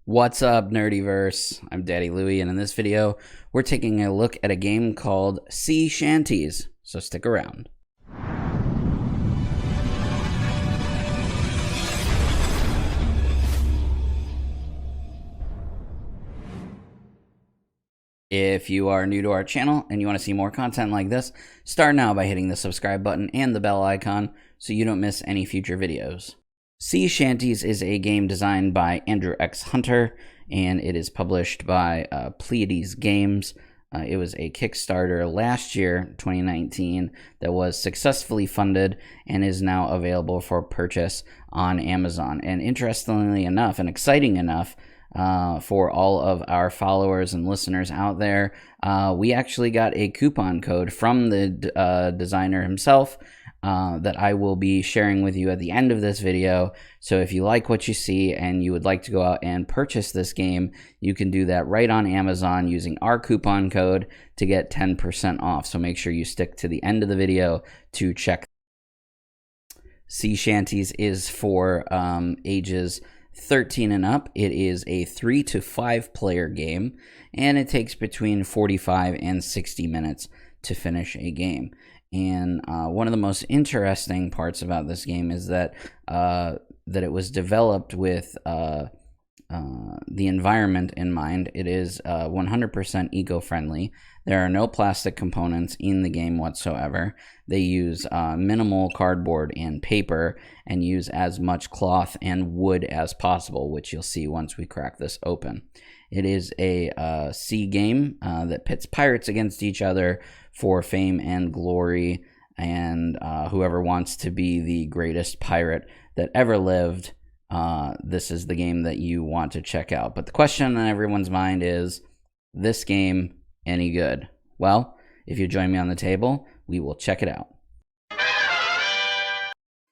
What's up, Nerdyverse? I'm Daddy Louie, and in this video, we're taking a look at a game called Sea Shanties, so stick around. If you are new to our channel and you want to see more content like this, start now by hitting the subscribe button and the bell icon so you don't miss any future videos. Sea Shanties is a game designed by Andrew X. Hunter, and it is published by Pleiades Games. It was a Kickstarter last year, 2019, that was successfully funded and is now available for purchase on Amazon. And interestingly enough, and exciting enough, for all of our followers and listeners out there, we actually got a coupon code from the designer himself that I will be sharing with you at the end of this video. So if you like what you see and you would like to go out and purchase this game, you can do that right on Amazon using our coupon code to get 10% off. So make sure you stick to the end of the video to check. Sea Shanties is for ages 13 and up. It is a 3 to 5 player game, and it takes between 45 and 60 minutes to finish a game. And one of the most interesting parts about this game is that it was developed with the environment in mind. It is 100% eco-friendly. There are no plastic components in the game whatsoever. They use minimal cardboard and paper and use as much cloth and wood as possible, which you'll see once we crack this open. It is a sea game that pits pirates against each other for fame and glory, and whoever wants to be the greatest pirate that ever lived, this is the game that you want to check out. But the question on everyone's mind is, this game any good? Well, if you join me on the table, we will check it out.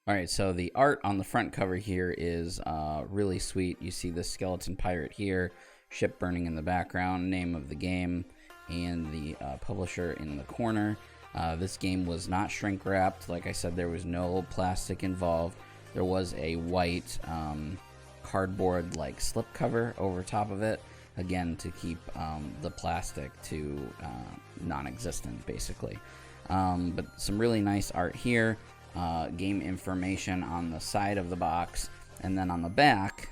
Alright, so the art on the front cover here is really sweet. You see the skeleton pirate here, ship burning in the background, name of the game, and the publisher in the corner. This game was not shrink wrapped. Like I said, there was no plastic involved. There was a white cardboard like slip cover over top of it, again to keep the plastic to non-existent basically. But some really nice art here, game information on the side of the box, and then on the back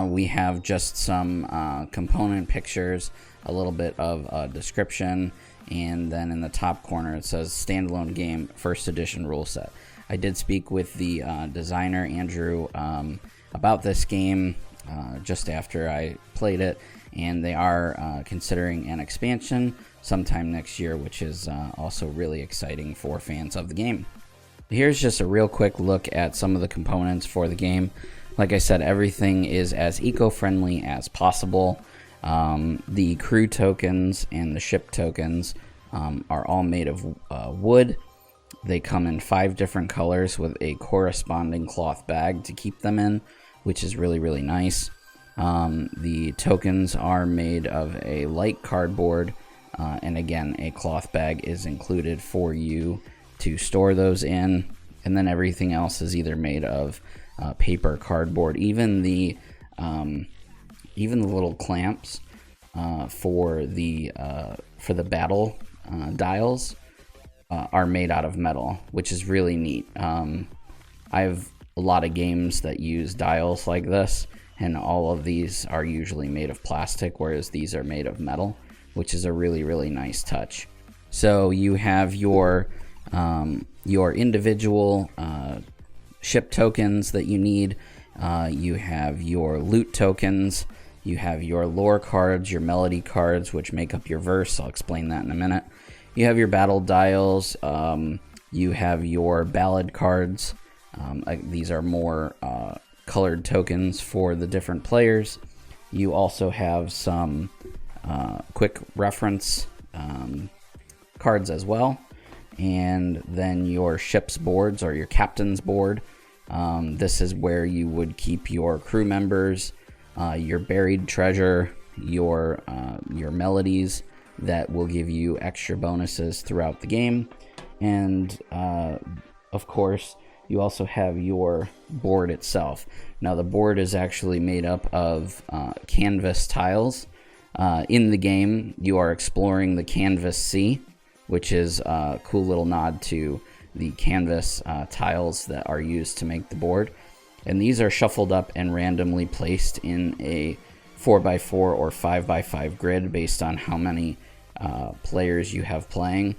we have just some component pictures, a little bit of a description, and then in the top corner it says standalone game, first edition rule set. I did speak with the designer, Andrew, about this game just after I played it, and they are considering an expansion sometime next year, which is also really exciting for fans of the game. Here's just a real quick look at some of the components for the game. Like I said, everything is as eco-friendly as possible. The crew tokens and the ship tokens are all made of wood. They come in 5 different colors with a corresponding cloth bag to keep them in, which is really, really nice. The tokens are made of a light cardboard, and again, a cloth bag is included for you to store those in. And then everything else is either made of paper, cardboard, even the little clamps for the battle dials are made out of metal, which is really neat. I have a lot of games that use dials like this, and all of these are usually made of plastic, whereas these are made of metal, which is a really, really nice touch. So you have your individual ship tokens that you need. You have your loot tokens. You have your lore cards, your melody cards, which make up your verse. I'll explain that in a minute. You have your battle dials. You have your ballad cards. These are more colored tokens for the different players. You also have some quick reference cards as well. And then your ship's boards, or your captain's board. This is where you would keep your crew members, your buried treasure, your melodies that will give you extra bonuses throughout the game, and of course you also have your board itself. Now the board is actually made up of canvas tiles. In the game, you are exploring the Kanvus Sea, which is a cool little nod to the canvas tiles that are used to make the board. And these are shuffled up and randomly placed in a 4x4 or 5x5 grid based on how many players you have playing.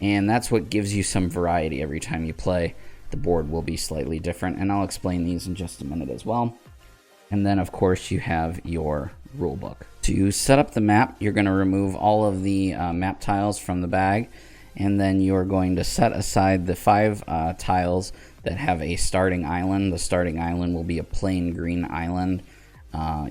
And that's what gives you some variety every time you play. The board will be slightly different, and I'll explain these in just a minute as well. And then, of course, you have your rule book. To set up the map, you're going to remove all of the map tiles from the bag, and then you're going to set aside the 5 tiles that have a starting island. The starting island will be a plain green island.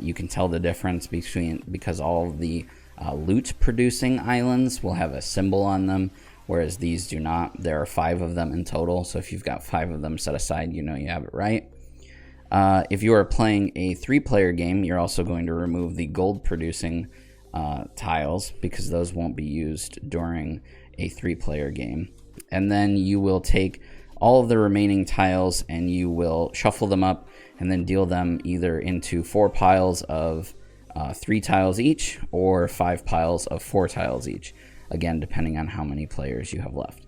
You can tell the difference because all of the loot producing islands will have a symbol on them, whereas these do not. There are 5 of them in total, so if you've got 5 of them set aside, you know you have it right. If you are playing a 3-player game, you're also going to remove the gold producing tiles, because those won't be used during a 3-player game. And then you will take all of the remaining tiles and you will shuffle them up and then deal them either into 4 piles of 3 tiles each, or 5 piles of 4 tiles each. Again, depending on how many players you have left,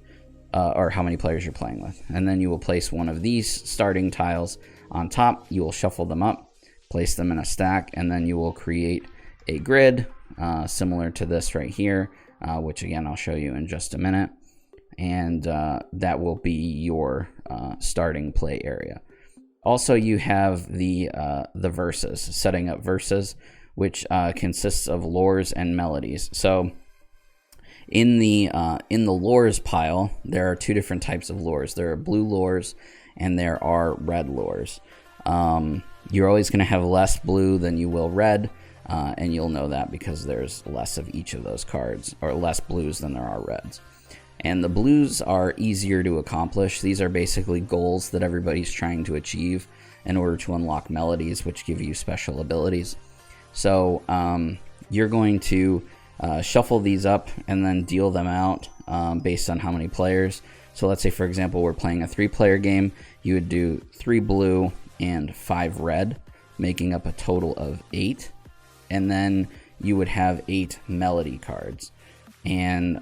or how many players you're playing with. And then you will place one of these starting tiles on top. You will shuffle them up, place them in a stack, and then you will create a grid similar to this right here, which again I'll show you in just a minute. And that will be your starting play area. Also, you have the verses, setting up verses, which consists of lores and melodies. So in the lores pile, there are 2 different types of lores. There are blue lores and there are red lores. You're always going to have less blue than you will red, and you'll know that because there's less of each of those cards, or less blues than there are reds. And the blues are easier to accomplish. These are basically goals that everybody's trying to achieve in order to unlock melodies, which give you special abilities. So you're going to shuffle these up and then deal them out based on how many players. So let's say, for example, we're playing a 3-player game. You would do 3 blue and 5 red, making up a total of 8. And then you would have 8 melody cards. And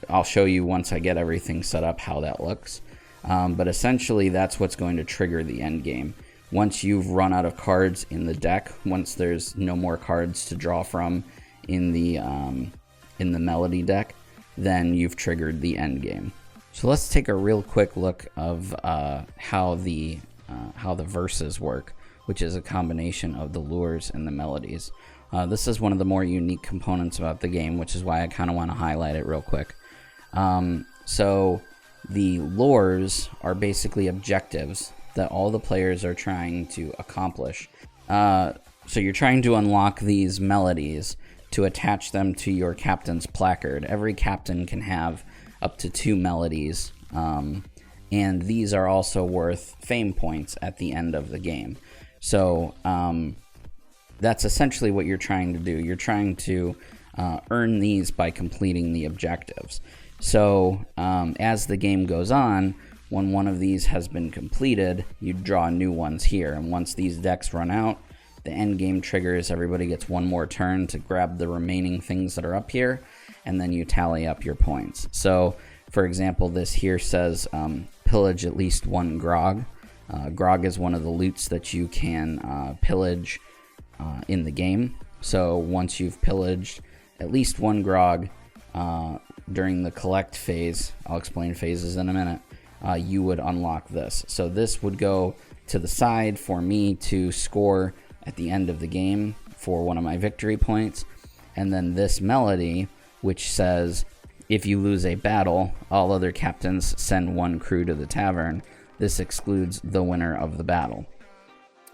I'll show you once I get everything set up how that looks. But essentially, that's what's going to trigger the end game. Once you've run out of cards in the deck, once there's no more cards to draw from in the melody deck, then you've triggered the end game. So let's take a real quick look of how the verses work, which is a combination of the lures and the melodies. This is one of the more unique components about the game, which is why I kind of want to highlight it real quick. So the lures are basically objectives that all the players are trying to accomplish. So you're trying to unlock these melodies to attach them to your captain's placard. Every captain can have up to 2 melodies, and these are also worth fame points at the end of the game. So that's essentially what you're trying to do. You're trying to earn these by completing the objectives. So as the game goes on, when one of these has been completed, you draw new ones here. And once these decks run out, the end game triggers. Everybody gets one more turn to grab the remaining things that are up here, and then you tally up your points. So, for example, this here says pillage at least 1 grog. Grog is one of the loots that you can pillage in the game. So once you've pillaged at least 1 grog during the collect phase, I'll explain phases in a minute, you would unlock this. So this would go to the side for me to score at the end of the game for one of my victory points. And then this melody, which says, if you lose a battle, all other captains send 1 crew to the tavern. This excludes the winner of the battle.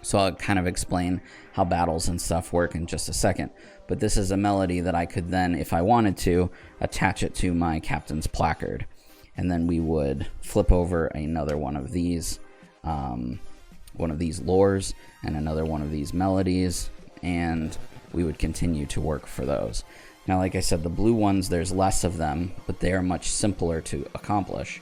So I'll kind of explain how battles and stuff work in just a second. But this is a melody that I could then, if I wanted to, attach it to my captain's placard. And then we would flip over another one of these lores and another one of these melodies, and we would continue to work for those. Now, like I said, the blue ones, there's less of them, but they are much simpler to accomplish.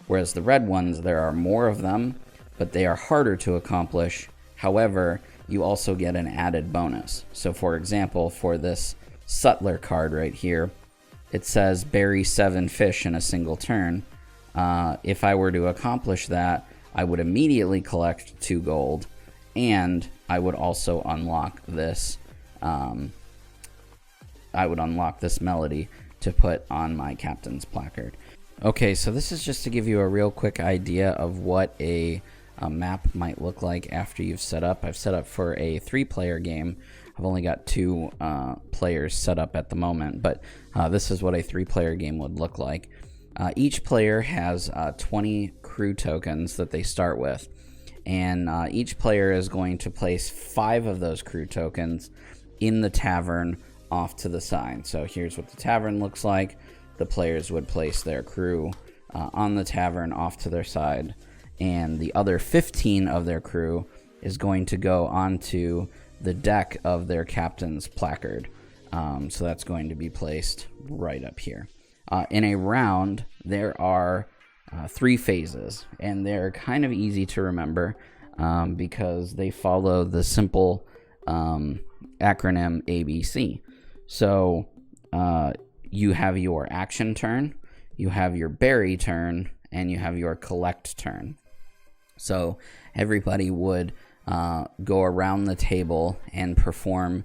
Whereas the red ones, there are more of them, but they are harder to accomplish. However, you also get an added bonus. So for example, for this Sutler card right here, it says bury 7 fish in a single turn. If I were to accomplish that, I would immediately collect 2 gold, and I would also unlock this. I would unlock this melody to put on my captain's placard. Okay, so this is just to give you a real quick idea of what a map might look like after you've set up. I've set up for a 3-player game. I've only got 2 players set up at the moment, but this is what a 3-player game would look like. Each player has 20 crew tokens that they start with, and each player is going to place 5 of those crew tokens in the tavern off to the side. So here's what the tavern looks like. The players would place their crew on the tavern off to their side, and the other 15 of their crew is going to go onto the deck of their captain's placard. So that's going to be placed right up here. In a round, there are 3 phases, and they're kind of easy to remember because they follow the simple acronym ABC. So you have your action turn, you have your bury turn, and you have your collect turn. So everybody would go around the table and perform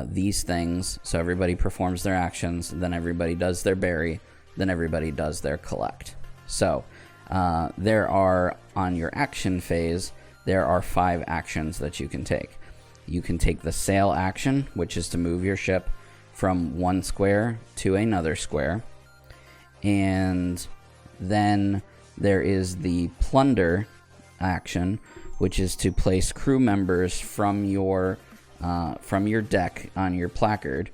these things. So everybody performs their actions, then everybody does their bury, then everybody does their collect. So there are, on your action phase, there are 5 actions that you can take. You can take the sail action, which is to move your ship from one square to another square. And then there is the plunder action, which is to place crew members from your deck on your placard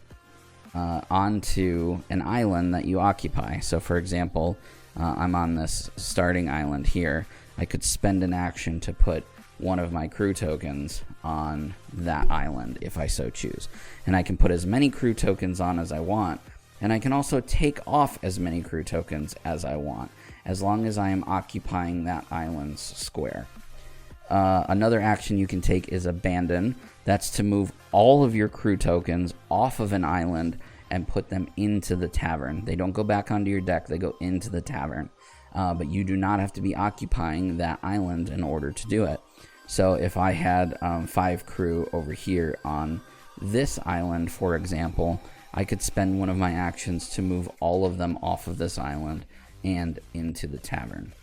onto an island that you occupy. So for example, I'm on this starting island here. I could spend an action to put one of my crew tokens on that island if I so choose. And I can put as many crew tokens on as I want, and I can also take off as many crew tokens as I want, as long as I am occupying that island's square. Another action you can take is abandon. That's to move all of your crew tokens off of an island and put them into the tavern. They don't go back onto your deck, they go into the tavern. But you do not have to be occupying that island in order to do it. So if I had 5 crew over here on this island, for example, I could spend one of my actions to move all of them off of this island and into the tavern.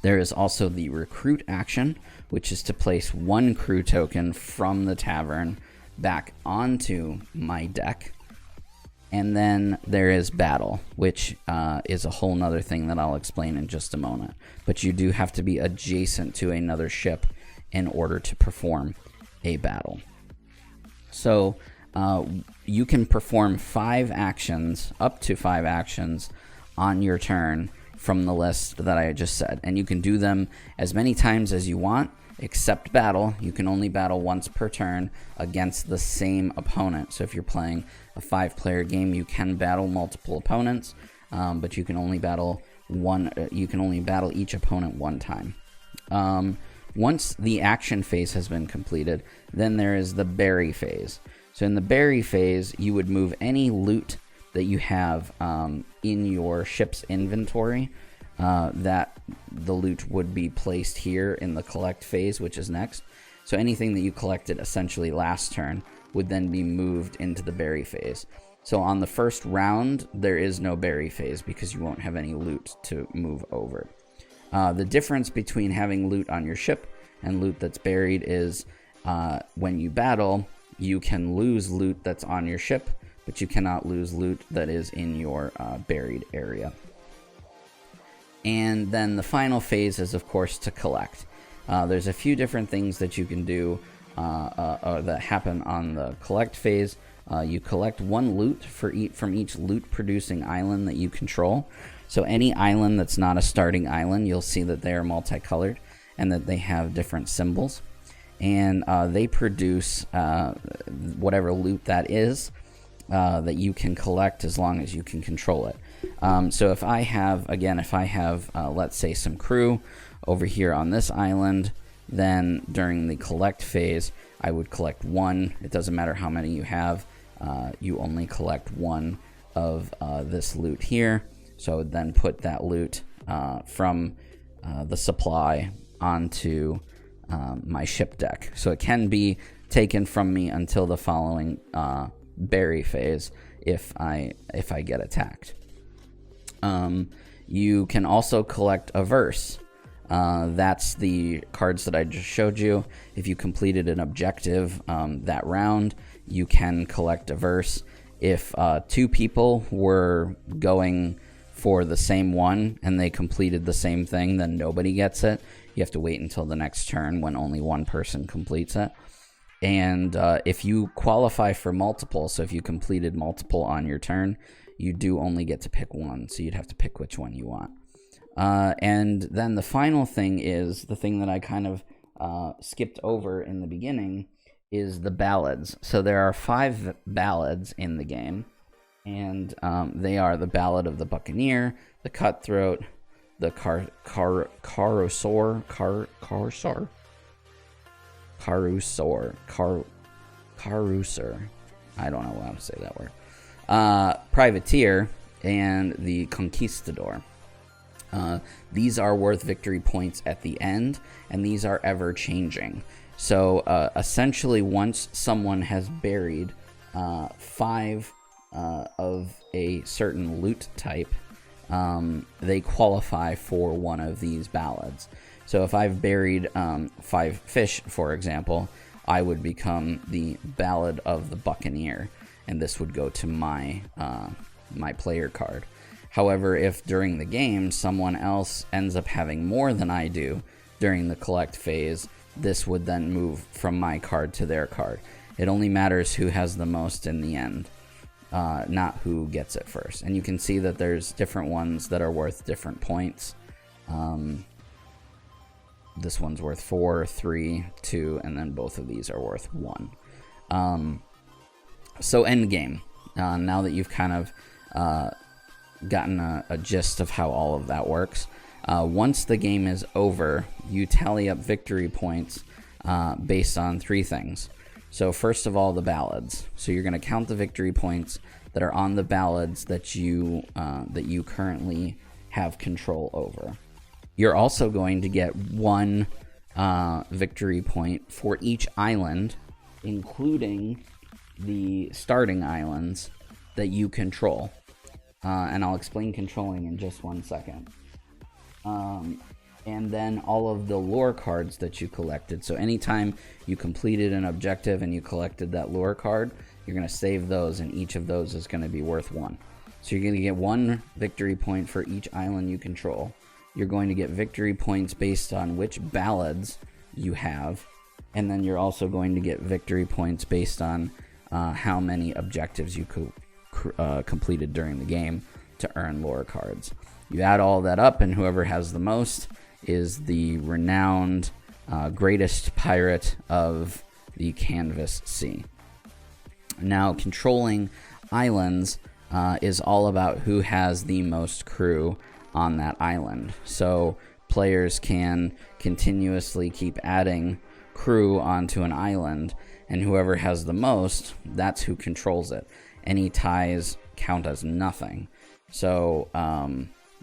There is also the recruit action, which is to place 1 crew token from the tavern back onto my deck. And then there is battle, which is a whole nother thing that I'll explain in just a moment. But you do have to be adjacent to another ship in order to perform a battle. So you can perform 5 actions, up to 5 actions, on your turn from the list that I just said. And you can do them as many times as you want, except battle. You can only battle once per turn against the same opponent. So if you're playing a 5-player game, you can battle multiple opponents, but you can only battle each opponent 1 time. Once the action phase has been completed, then there is the bury phase. So in the bury phase, you would move any loot that you have in your ship's inventory. That the loot would be placed here in the collect phase, which is next. So anything that you collected essentially last turn would then be moved into the bury phase. So on the first round, there is no bury phase because you won't have any loot to move over. The difference between having loot on your ship and loot that's buried is when you battle, you can lose loot that's on your ship, but you cannot lose loot that is in your buried area. And then the final phase is, of course, to collect. There's a few different things that you can do that happen on the collect phase. You collect 1 loot from each loot-producing island that you control. So any island that's not a starting island, you'll see that they are multicolored and that they have different symbols. And they produce whatever loot that is that you can collect as long as you can control it. So if I have, let's say some crew over here on this island, then during the collect phase, I would collect one. It doesn't matter how many you have. You only collect one of this loot here. So I would then put that loot from the supply onto my ship deck. So it can be taken from me until the following bury phase if I get attacked. You can also collect a verse. That's the cards that I just showed you. If you completed an objective that round, you can collect a verse. If two people were going for the same one and they completed the same thing, then nobody gets it. You have to wait until the next turn when only one person completes it. And if you qualify for multiple, so if you completed multiple on your turn, you do only get to pick one, so you'd have to pick which one you want. And then the final thing is, the thing that I kind of skipped over in the beginning, is the ballads. So there are 5 ballads in the game, and they are the Ballad of the Buccaneer, the Cutthroat, the Carusaur, I don't know how to say that word. Privateer, and the Conquistador. These are worth victory points at the end, and these are ever changing. So essentially, once someone has buried 5 of a certain loot type, they qualify for one of these ballads. So if I've buried 5 fish, for example, I would become the Ballad of the Buccaneer, and this would go to my my player card. However, if during the game someone else ends up having more than I do during the collect phase, this would then move from my card to their card. It only matters who has the most in the end, not who gets it first. And you can see that there's different ones that are worth different points. This one's worth 4, 3, 2, and then both of these are worth 1. So Endgame. Now that you've kind of gotten a gist of how all of that works, once the game is over, you tally up victory points based on 3 things. So first of all, the ballads. So you're going to count the victory points that are on the ballads that you currently have control over. You're also going to get 1 victory point for each island, including the starting islands that you control. And I'll explain controlling in just 1 second. And then all of the lore cards that you collected. So anytime you completed an objective and you collected that lore card, you're going to save those, and each of those is going to be worth 1. So you're going to get 1 victory point for each island you control. You're going to get victory points based on which ballads you have. And then you're also going to get victory points based on how many objectives you completed during the game to earn lore cards. You add all that up, and whoever has the most is the renowned greatest pirate of the Kanvus Sea. Now, controlling islands is all about who has the most crew on that island. So players can continuously keep adding crew onto an island, and whoever has the most, that's who controls it. Any ties count as nothing. So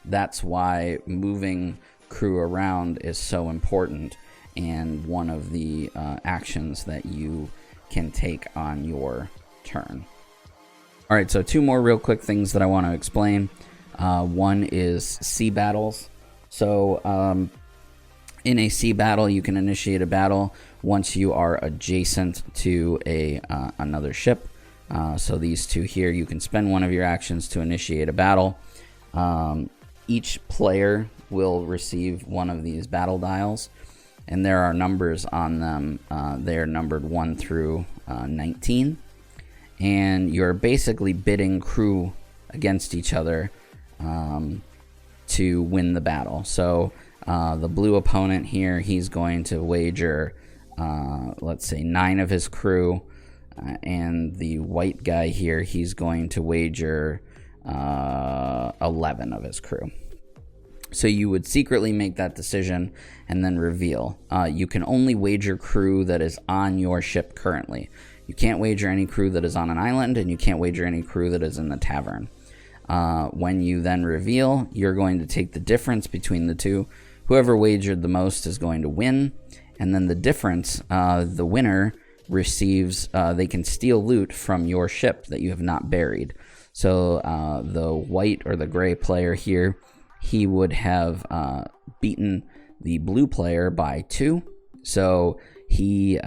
that's why moving crew around is so important, and one of the actions that you can take on your turn. Alright, so 2 more real quick things that I want to explain. One is sea battles. So in a sea battle, you can initiate a battle once you are adjacent to another ship. So these 2 here, you can spend one of your actions to initiate a battle. Each player will receive one of these battle dials, and there are numbers on them. They are numbered 1 through 19, and you're basically bidding crew against each other to win the battle. So the blue opponent here, he's going to wager, let's say, 9 of his crew, and the white guy here, he's going to wager 11 of his crew. So you would secretly make that decision and then reveal. You can only wager crew that is on your ship currently. You can't wager any crew that is on an island, and you can't wager any crew that is in the tavern. When you then reveal, you're going to take the difference between the two. Whoever wagered the most is going to win, and then the difference, the winner receives, they can steal loot from your ship that you have not buried. So the white or the gray player here, he would have beaten the blue player by 2. So he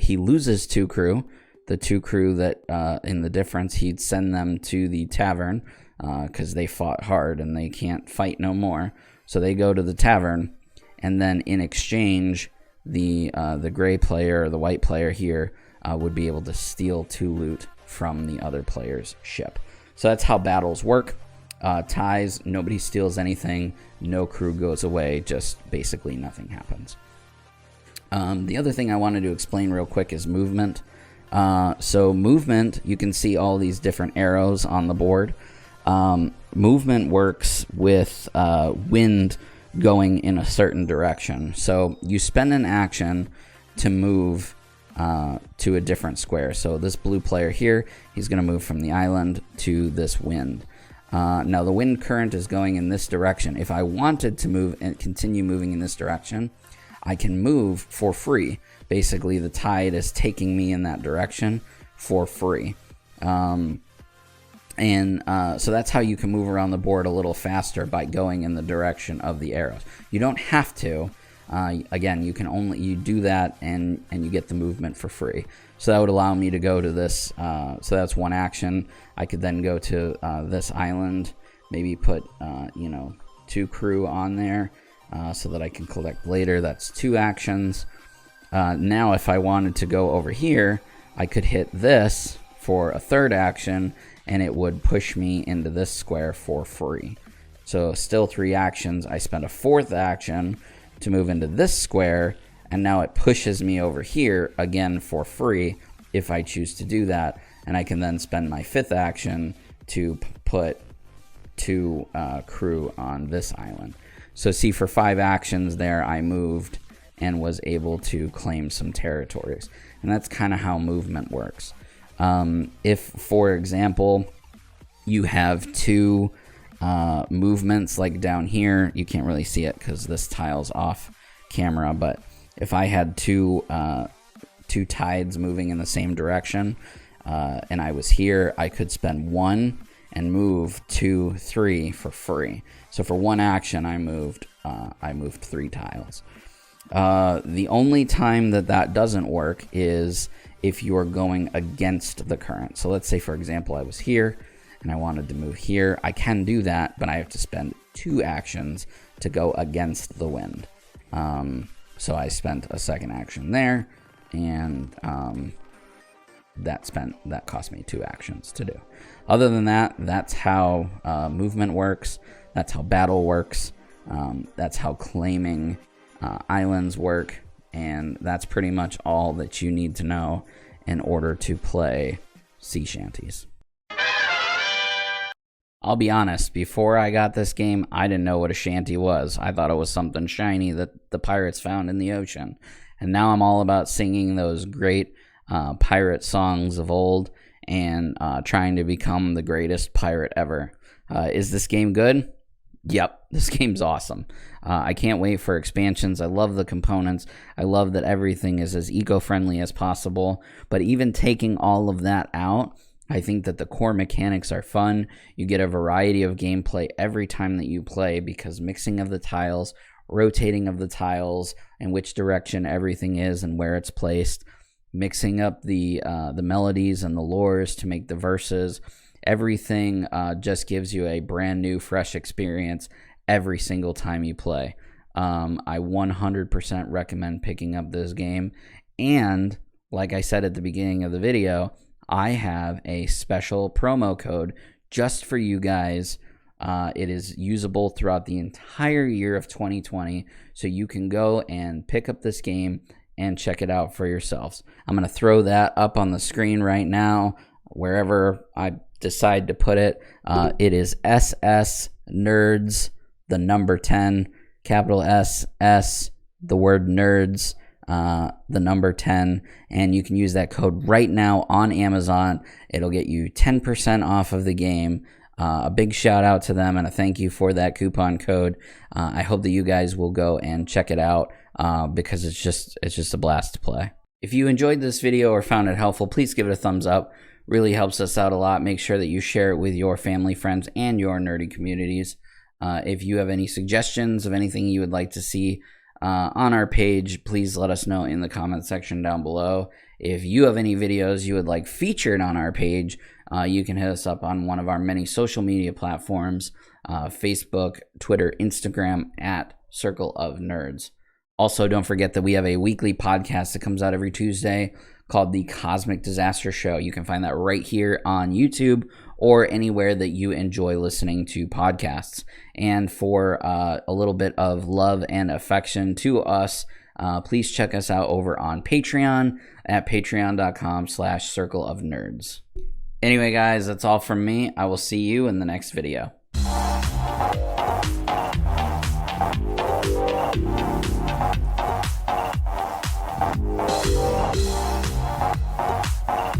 loses 2 crew. The 2 crew that in the difference, he'd send them to the tavern because they fought hard and they can't fight no more. So they go to the tavern, and then in exchange, the gray player or the white player here would be able to steal 2 loot from the other player's ship. So that's how battles work. Ties, nobody steals anything, no crew goes away, just basically nothing happens. The other thing I wanted to explain real quick is movement. So movement, you can see all these different arrows on the board. Movement works with wind going in a certain direction. So you spend an action to move to a different square. So this blue player here, he's going to move from the island to this wind. Now the wind current is going in this direction. If I wanted to move and continue moving in this direction, I can move for free. Basically, the tide is taking me in that direction for free. So that's how you can move around the board a little faster, by going in the direction of the arrows. You don't have to. Again, you do that and you get the movement for free. So that would allow me to go to this. So that's one action. I could then go to this island, maybe put 2 crew on there so that I can collect later. That's 2 actions. Now if I wanted to go over here, I could hit this for a 3rd action, and it would push me into this square for free. So still 3 actions. I spent a 4th action to move into this square, and now it pushes me over here again for free if I choose to do that. And I can then spend my 5th action to put 2 crew on this island. So see, for 5 actions there, I moved and was able to claim some territories. And that's kind of how movement works. If, for example, you have 2 movements, like down here, you can't really see it because this tile's off camera, but if I had 2 tides moving in the same direction, and I was here, I could spend 1 and move 2, 3 for free. So for 1 action, I moved 3 tiles. The only time that doesn't work is if you are going against the current. So let's say, for example, I was here and I wanted to move here. I can do that, but I have to spend 2 actions to go against the wind. So I spent a 2nd action there, and that cost me 2 actions to do. Other than that, that's how movement works. That's how battle works. That's how claiming islands work. And that's pretty much all that you need to know in order to play Sea Shanties. I'll be honest, before I got this game, I didn't know what a shanty was. I thought it was something shiny that the pirates found in the ocean. And now I'm all about singing those great pirate songs of old and trying to become the greatest pirate ever. Is this game good? Yep, this game's awesome. I can't wait for expansions. I love the components. I love that everything is as eco-friendly as possible. But even taking all of that out, I think that the core mechanics are fun. You get a variety of gameplay every time that you play, because mixing of the tiles, rotating of the tiles, and which direction everything is and where it's placed, mixing up the melodies and the lores to make the verses, everything just gives you a brand new, fresh experience every single time you play. I 100% recommend picking up this game. And like I said at the beginning of the video, I have a special promo code just for you guys. It is usable throughout the entire year of 2020, so you can go and pick up this game and check it out for yourselves. I'm going to throw that up on the screen right now, wherever I decide to put it. It is SS Nerds, the number 10, capital SS, the word nerds, the number 10, and you can use that code right now on Amazon. It'll get you 10% off of the game. A big shout out to them and a thank you for that coupon code. I hope that you guys will go and check it out because it's just a blast to play. If you enjoyed this video or found it helpful, please give it a thumbs up. Really helps us out a lot. Make sure that you share it with your family, friends, and your nerdy communities. If you have any suggestions of anything you would like to see on our page, please let us know in the comment section down below. If you have any videos you would like featured on our page, you can hit us up on one of our many social media platforms, Facebook, Twitter, Instagram, at Circle of Nerds. Also, don't forget that we have a weekly podcast that comes out every Tuesday called The Cosmic Disaster Show. You can find that right here on YouTube or anywhere that you enjoy listening to podcasts. And for a little bit of love and affection to us, please check us out over on Patreon at patreon.com/circleofnerds. Anyway, guys, that's all from me. I will see you in the next video.